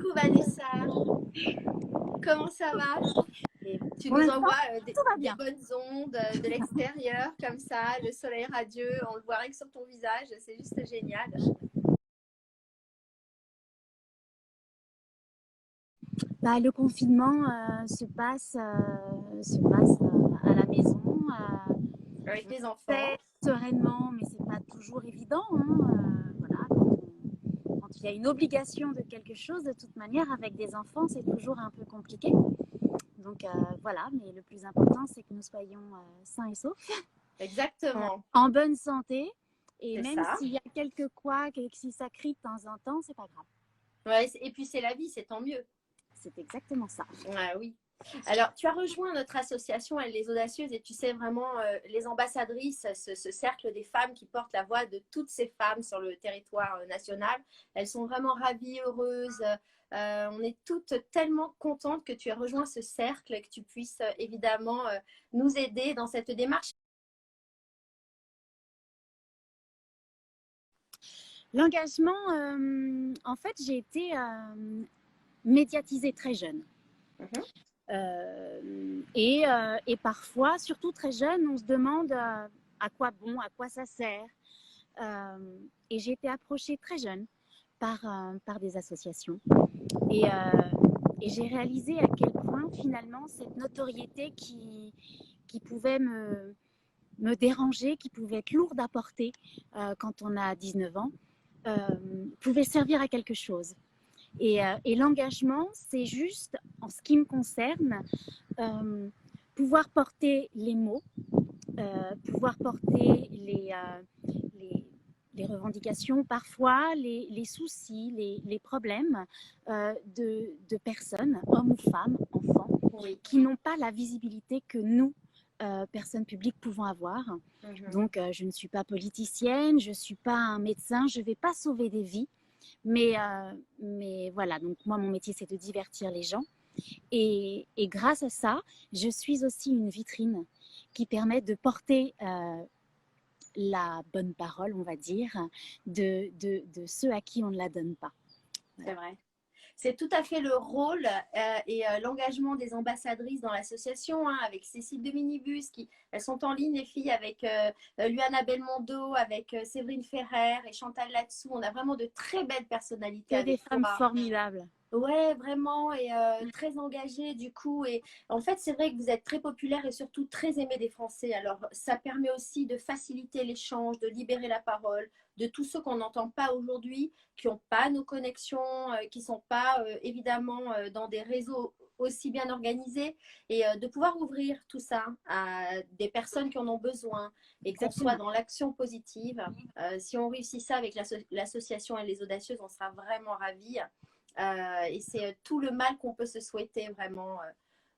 Coucou Vanessa, comment ça va? Tu Pour nous l'instant, envoies tout va des bien. bonnes ondes de l'extérieur, comme ça, le soleil radieux, on le voit rien que sur ton visage, c'est juste génial. Le confinement se passe à la maison, Avec les enfants. fait sereinement, mais c'est pas toujours évident. Voilà, quand il y a une obligation de quelque chose, de toute manière, avec des enfants, c'est toujours un peu compliqué. Donc voilà, mais le plus important, c'est que nous soyons sains et saufs, Exactement, en bonne santé. Et c'est même ça. s'il y a quelques couacs et que si ça crie de temps en temps, c'est pas grave. Ouais, et puis c'est la vie, c'est tant mieux. C'est exactement ça. Ah oui. Alors, tu as rejoint notre association, Elle les Audacieuses, et tu sais vraiment les ambassadrices, ce cercle des femmes qui portent la voix de toutes ces femmes sur le territoire national. Elles sont vraiment ravies, heureuses. On est toutes tellement contentes que tu aies rejoint ce cercle et que tu puisses évidemment nous aider dans cette démarche. L'engagement, en fait, j'ai été médiatisée très jeune. Mhm. Et parfois, surtout très jeune, on se demande à quoi bon, à quoi ça sert. Et j'ai été approchée très jeune par des associations. Et, et j'ai réalisé à quel point finalement cette notoriété qui pouvait me déranger, qui pouvait être lourde à porter quand on a 19 ans, pouvait servir à quelque chose. Et l'engagement, c'est juste, en ce qui me concerne, pouvoir porter les mots, pouvoir porter les revendications, parfois les soucis, les problèmes de personnes, hommes ou femmes, enfants, Oui. qui n'ont pas la visibilité que nous, personnes publiques, pouvons avoir. Mhm. Donc, je ne suis pas politicienne, je ne suis pas un médecin, je ne vais pas sauver des vies. Mais voilà, donc moi, mon métier, c'est de divertir les gens. Et grâce à ça, je suis aussi une vitrine qui permet de porter la bonne parole, on va dire, de ceux à qui on ne la donne pas. C'est Voilà. vrai. C'est tout à fait le rôle et l'engagement des ambassadrices dans l'association, hein, avec Cécile de Minibus, elles sont en ligne, les filles, avec Luana Belmondo, avec Séverine Ferrer et Chantal Latsou. On a vraiment de très belles personnalités Que des avec femmes toi. formidables. Ouais, vraiment, et très engagée du coup. Et en fait, c'est vrai que vous êtes très populaire et surtout très aimé des Français. Alors, ça permet aussi de faciliter l'échange, de libérer la parole de tous ceux qu'on n'entend pas aujourd'hui, qui n'ont pas nos connexions, qui ne sont pas évidemment dans des réseaux aussi bien organisés, et de pouvoir ouvrir tout ça à des personnes qui en ont besoin et qu'on soit Exactement. dans l'action positive. Si on réussit ça avec l'association Elle les Audacieuses, on sera vraiment ravis. Et c'est tout le mal qu'on peut se souhaiter vraiment.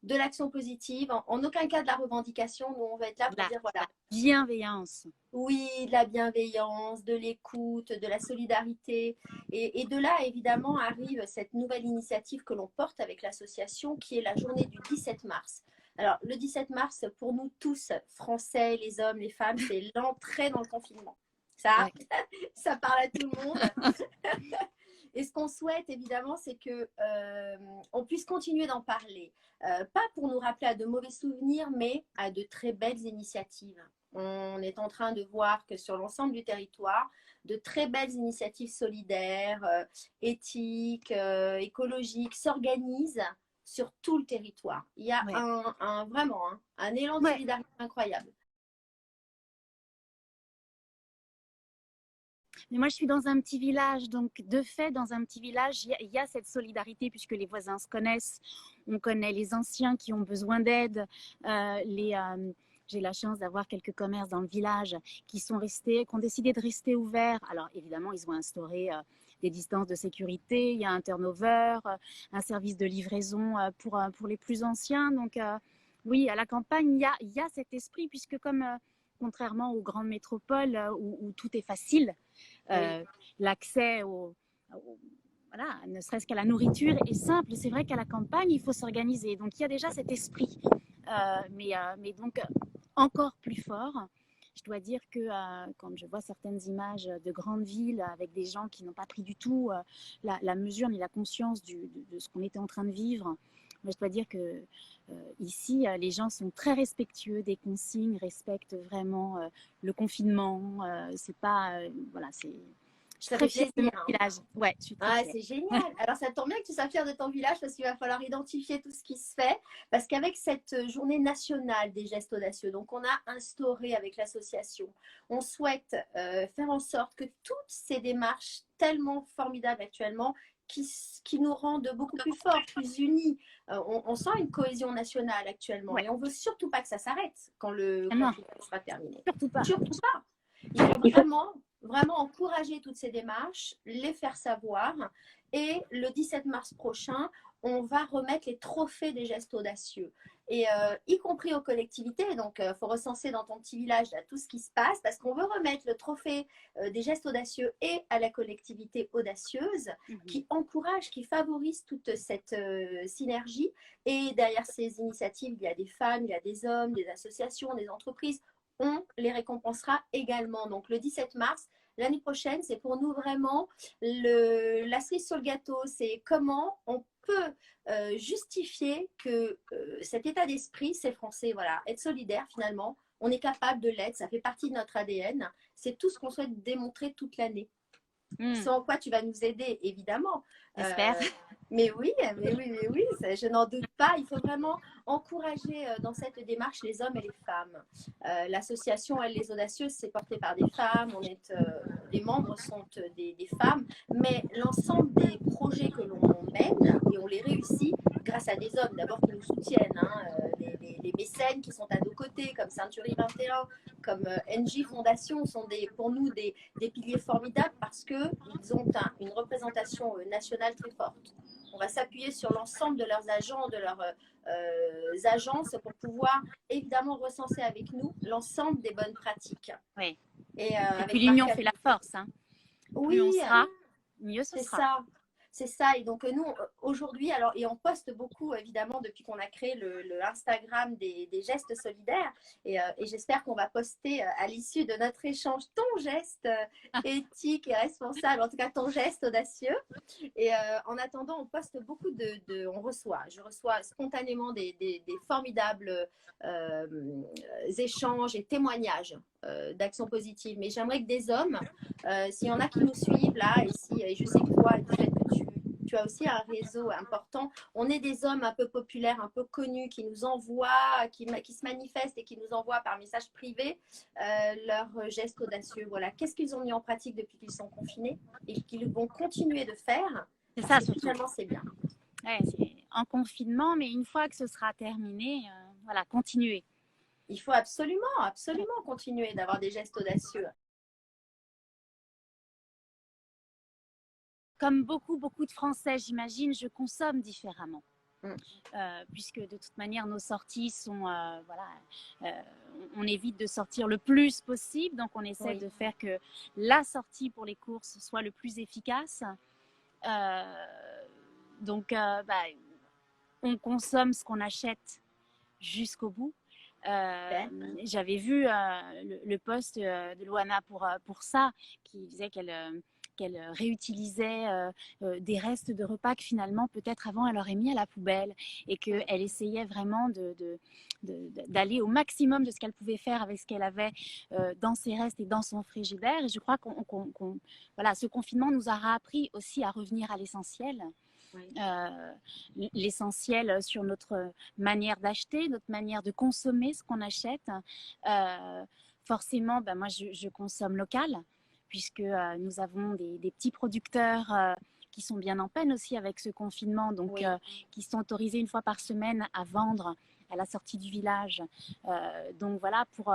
De l'action positive, en aucun cas de la revendication. Nous, on va être là pour dire La voilà, bienveillance. oui, de la bienveillance, de l'écoute, de la solidarité. Et de là, évidemment, arrive cette nouvelle initiative que l'on porte avec l'association, qui est la journée du 17 mars. Alors, le 17 mars, pour nous tous, Français, les hommes, les femmes, c'est l'entrée dans le confinement. Ça, Ouais. ça parle à tout le monde. Et ce qu'on souhaite, évidemment, c'est que on puisse continuer d'en parler. Pas pour nous rappeler à de mauvais souvenirs, mais à de très belles initiatives. On est en train de voir que sur l'ensemble du territoire, de très belles initiatives solidaires, éthiques, écologiques s'organisent sur tout le territoire. Il y a Ouais. vraiment un élan de Ouais. solidarité incroyable. Mais moi, je suis dans un petit village, donc de fait, dans un petit village, il y a cette solidarité puisque les voisins se connaissent. On connaît les anciens qui ont besoin d'aide. J'ai la chance d'avoir quelques commerces dans le village qui ont décidé de rester ouverts. Alors évidemment, ils ont instauré des distances de sécurité, il y a un turnover, un service de livraison pour les plus anciens. Donc oui, à la campagne, il y a cet esprit puisque comme contrairement aux grandes métropoles où tout est facile, Oui. l'accès voilà, ne serait-ce qu'à la nourriture est simple. C'est vrai qu'à la campagne, il faut s'organiser. Donc, il y a déjà cet esprit. Mais donc, encore plus fort, je dois dire que quand je vois certaines images de grandes villes avec des gens qui n'ont pas pris du tout la mesure ni la conscience de ce qu'on était en train de vivre, moi, je dois dire que ici, les gens sont très respectueux des consignes, respectent vraiment le confinement. C'est pas, voilà, c'est. Je suis Ça très fait fière de mon plaisir, hein. village. Ouais, je suis très Ah, fière. c'est génial. Alors, ça tombe bien que tu sois fière de ton village parce qu'il va falloir identifier tout ce qui se fait. Parce qu'avec cette journée nationale des gestes audacieux, donc on a instauré avec l'association, on souhaite faire en sorte que toutes ces démarches tellement formidables actuellement, qui nous rendent beaucoup plus forts, plus unis. On sent une cohésion nationale actuellement Ouais. et on veut surtout pas que ça s'arrête quand le Non, confinement sera terminé. surtout pas. Surtout pas. Il faut vraiment, vraiment encourager toutes ces démarches, les faire savoir. Et le 17 mars prochain, on va remettre les trophées des gestes audacieux. Et y compris aux collectivités. Donc, il faut recenser dans ton petit village là, tout ce qui se passe parce qu'on veut remettre le trophée des gestes audacieux et à la collectivité audacieuse qui encourage, qui favorise toute cette synergie. Et derrière ces initiatives, il y a des femmes, il y a des hommes, des associations, des entreprises. On les récompensera également. Donc, le 17 mars, l'année prochaine, c'est pour nous vraiment la cerise sur le gâteau. C'est comment on peut justifier que cet état d'esprit, c'est français, voilà, être solidaire finalement, on est capable de l'être, ça fait partie de notre ADN. C'est tout ce qu'on souhaite démontrer toute l'année. Sans quoi tu vas nous aider, évidemment. J'espère. Mais oui, je n'en doute pas. Il faut vraiment encourager dans cette démarche les hommes et les femmes. L'association Elle les Audacieuses, c'est porté par des femmes. Les membres sont des femmes, mais l'ensemble des projets que l'on mène, et on les réussit grâce à des hommes d'abord qui nous soutiennent, hein, les mécènes qui sont à nos côtés, comme Century 21, comme NJ Fondation, sont pour nous des piliers formidables parce qu'ils ont une représentation nationale très forte. On va s'appuyer sur l'ensemble de leurs agents, de leurs agences pour pouvoir évidemment recenser avec nous l'ensemble des bonnes pratiques. Oui. Et puis l'union fait la force. Hein. Oui, plus on sera, mieux ce sera. Ça. C'est ça. Et donc, nous, aujourd'hui, et on poste beaucoup, évidemment, depuis qu'on a créé le Instagram des gestes solidaires. Et j'espère qu'on va poster à l'issue de notre échange ton geste éthique et responsable, en tout cas ton geste audacieux. Et en attendant, on poste beaucoup je reçois spontanément des formidables échanges et témoignages d'actions positives. Mais j'aimerais que des hommes, s'il y en a qui nous suivent là, et je sais que toi, du fait que tu as aussi un réseau important, on est des hommes un peu populaires, un peu connus, qui nous envoient, qui se manifestent et qui nous envoient par message privé leurs gestes audacieux. Voilà. Qu'est-ce qu'ils ont mis en pratique depuis qu'ils sont confinés et qu'ils vont continuer de faire? C'est ça, surtout. Finalement, c'est bien. Ouais, c'est en confinement, mais une fois que ce sera terminé, voilà, continuer. Il faut absolument continuer d'avoir des gestes audacieux. Comme beaucoup de Français, j'imagine, je consomme différemment. Puisque de toute manière, nos sorties sont, on évite de sortir le plus possible, donc on essaie de faire que la sortie pour les courses soit le plus efficace. Donc, on consomme ce qu'on achète jusqu'au bout. J'avais vu le post de Loana pour ça, qui disait qu'elle réutilisait des restes de repas que finalement peut-être avant elle aurait mis à la poubelle et qu'elle essayait vraiment d'aller au maximum de ce qu'elle pouvait faire avec ce qu'elle avait dans ses restes et dans son frigidaire. Et je crois voilà, ce confinement nous aura appris aussi à revenir à l'essentiel. L'essentiel sur notre manière d'acheter, notre manière de consommer ce qu'on achète. Forcément, moi je consomme local puisque nous avons des petits producteurs qui sont bien en peine aussi avec ce confinement, donc qui sont autorisés une fois par semaine à vendre à la sortie du village. Donc voilà, pour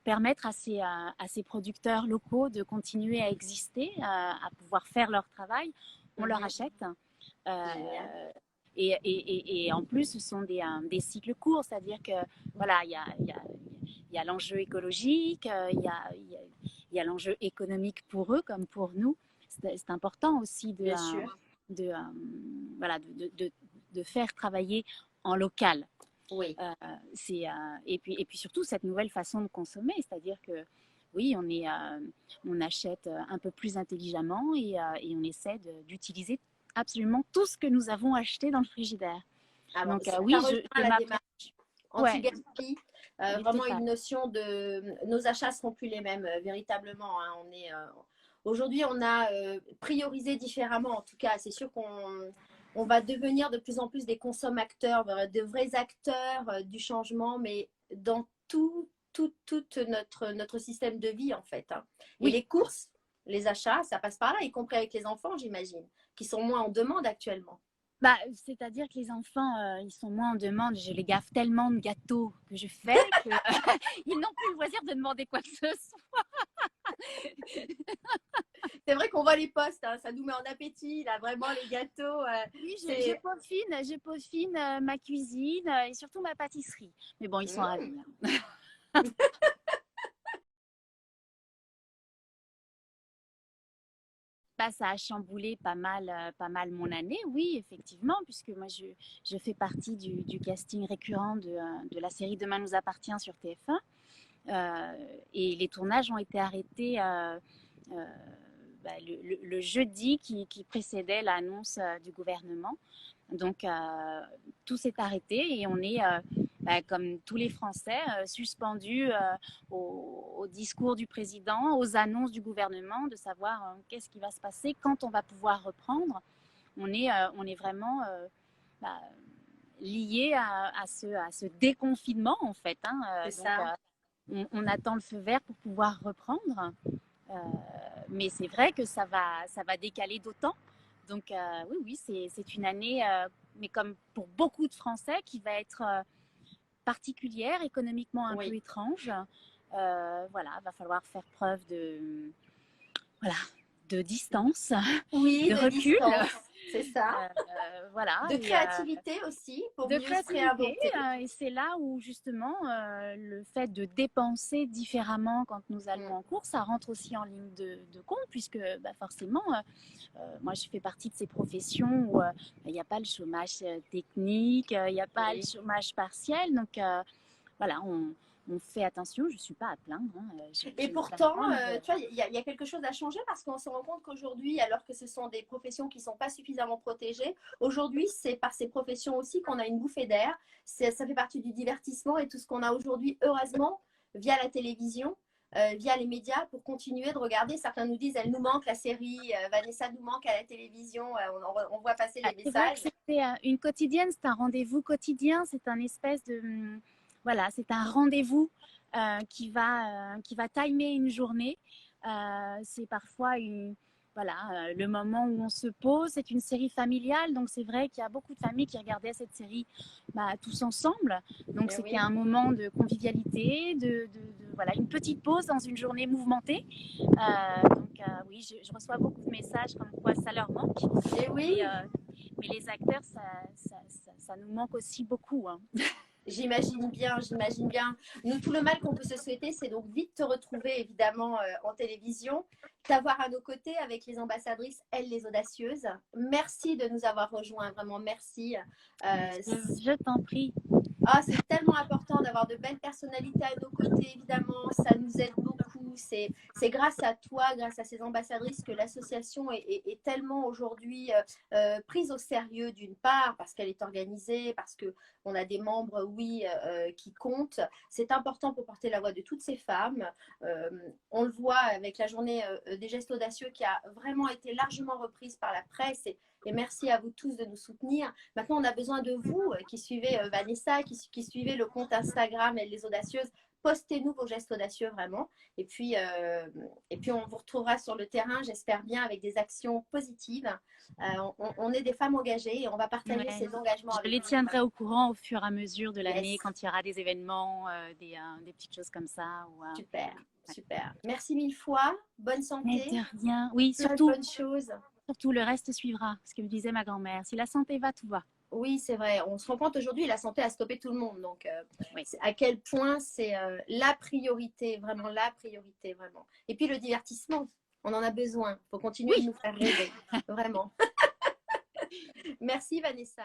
permettre à ces producteurs locaux de continuer à exister, à pouvoir faire leur travail, on leur achète. Et en plus, ce sont des cycles courts, c'est-à-dire que voilà, il y a l'enjeu écologique, il y a l'enjeu économique pour eux comme pour nous. C'est important aussi de faire travailler en local. Oui. Et puis surtout cette nouvelle façon de consommer, c'est-à-dire que oui, on achète un peu plus intelligemment et on essaie d'utiliser absolument tout ce que nous avons acheté dans le frigidaire. Alors, Donc ça oui, rejoint de la ma démarche ouais, anti-gaspi. du Vraiment total. une notion de nos achats seront plus les mêmes, véritablement. Hein. Aujourd'hui, on a priorisé différemment. En tout cas, c'est sûr qu'on va devenir de plus en plus des consommateurs, de vrais acteurs du changement, mais dans tout notre système de vie, en fait. Hein. Et Oui. les courses, les achats, ça passe par là, y compris avec les enfants, j'imagine, qui sont moins en demande actuellement. Bah, c'est-à-dire que les enfants, ils sont moins en demande. Je les gaffe tellement de gâteaux que je fais qu'ils n'ont plus le loisir de demander quoi que ce soit. C'est vrai qu'on voit les posts, hein, ça nous met en appétit, là, vraiment, les gâteaux. Oui, C'est... je peaufine ma cuisine et surtout ma pâtisserie. Mais bon, ils sont Mmh. ravis. Hein. Bah, ça a chamboulé pas mal mon année, oui, effectivement, puisque moi, je fais partie du casting récurrent de la série Demain nous appartient sur TF1. Et les tournages ont été arrêtés euh, le jeudi qui précédait l'annonce du gouvernement. Donc, tout s'est arrêté et on est, comme tous les Français, suspendus au discours du président, aux annonces du gouvernement, de savoir qu'est-ce qui va se passer, quand on va pouvoir reprendre. On est vraiment bah, lié à ce déconfinement, en fait. Hein. C'est Donc, ça. on attend le feu vert pour pouvoir reprendre. Euh, mais c'est vrai que ça va décaler d'autant. Donc oui, c'est une année, mais comme pour beaucoup de Français, qui va être particulière, économiquement un peu Oui. étrange. Voilà, va falloir faire preuve voilà, de distance, Oui, de de recul. distance, c'est ça. Voilà, De et créativité aussi, pour de mieux se créativité. réinventer. Et c'est là où justement le fait de dépenser différemment quand nous allons Mm. en cours, ça rentre aussi en ligne de compte, puisque bah, forcément, moi je fais partie de ces professions où il n'y a pas le chômage technique, il n'y a pas le Oui. chômage partiel. Donc voilà, on fait attention, je ne suis pas à plaindre. Hein, Et j'ai pourtant, vraiment tu vois, il y a quelque chose à changer parce qu'on se rend compte qu'aujourd'hui, alors que ce sont des professions qui ne sont pas suffisamment protégées, aujourd'hui, c'est par ces professions aussi qu'on a une bouffée d'air. Ça fait partie du divertissement et tout ce qu'on a aujourd'hui, heureusement, via la télévision, via les médias, pour continuer de regarder. Certains nous disent, elle nous manque la série, Vanessa nous manque à la télévision, on voit passer les C'est vrai que messages. c'est une quotidienne, c'est un rendez-vous quotidien, c'est un espèce de voilà, c'est un rendez-vous qui va timer une journée. C'est parfois voilà, le moment où on se pose. C'est une série familiale, donc c'est vrai qu'il y a beaucoup de familles qui regardaient cette série tous ensemble. Donc Eh c'était oui. un moment de convivialité, voilà, une petite pause dans une journée mouvementée. Donc oui, je reçois beaucoup de messages comme quoi ça leur manque. Et Mais, oui, mais les acteurs, ça nous manque aussi beaucoup. Hein. j'imagine bien, j'imagine bien. Nous, tout le mal qu'on peut se souhaiter, c'est donc vite te retrouver, évidemment, en télévision, t'avoir à nos côtés avec les ambassadrices, elles, les audacieuses. Merci de nous avoir rejoints, vraiment, merci. Je t'en prie. Ah, c'est tellement important d'avoir de belles personnalités à nos côtés, évidemment, ça nous aide beaucoup. C'est grâce à toi, grâce à ces ambassadrices que l'association est tellement aujourd'hui prise au sérieux, d'une part, parce qu'elle est organisée, parce qu'on a des membres, oui, qui comptent. C'est important pour porter la voix de toutes ces femmes. On le voit avec la journée des gestes audacieux qui a vraiment été largement reprise par la presse et merci à vous tous de nous soutenir. Maintenant, on a besoin de vous qui suivez Vanessa, qui suivez le compte Instagram Elle les Audacieuses. Postez-nous vos gestes audacieux vraiment. Et puis, on vous retrouvera sur le terrain, j'espère bien, avec des actions positives. On est des femmes engagées et on va partager Ouais. ces engagements Je avec les vous. tiendrai au courant au fur et à mesure de l'année, Yes, quand il y aura des événements, des petites choses comme ça. super, super. Merci mille fois. Bonne Mais santé, de rien. Oui, plein de surtout, bonnes choses. surtout, le reste suivra, ce que me disait ma grand-mère. Si la santé va, tout va. Oui, c'est vrai. On se rend compte aujourd'hui, la santé a stoppé tout le monde. Donc, Oui. à quel point c'est la priorité, vraiment la priorité, vraiment. Et puis le divertissement, on en a besoin. Il faut continuer de Oui. nous faire rêver, vraiment. Merci Vanessa.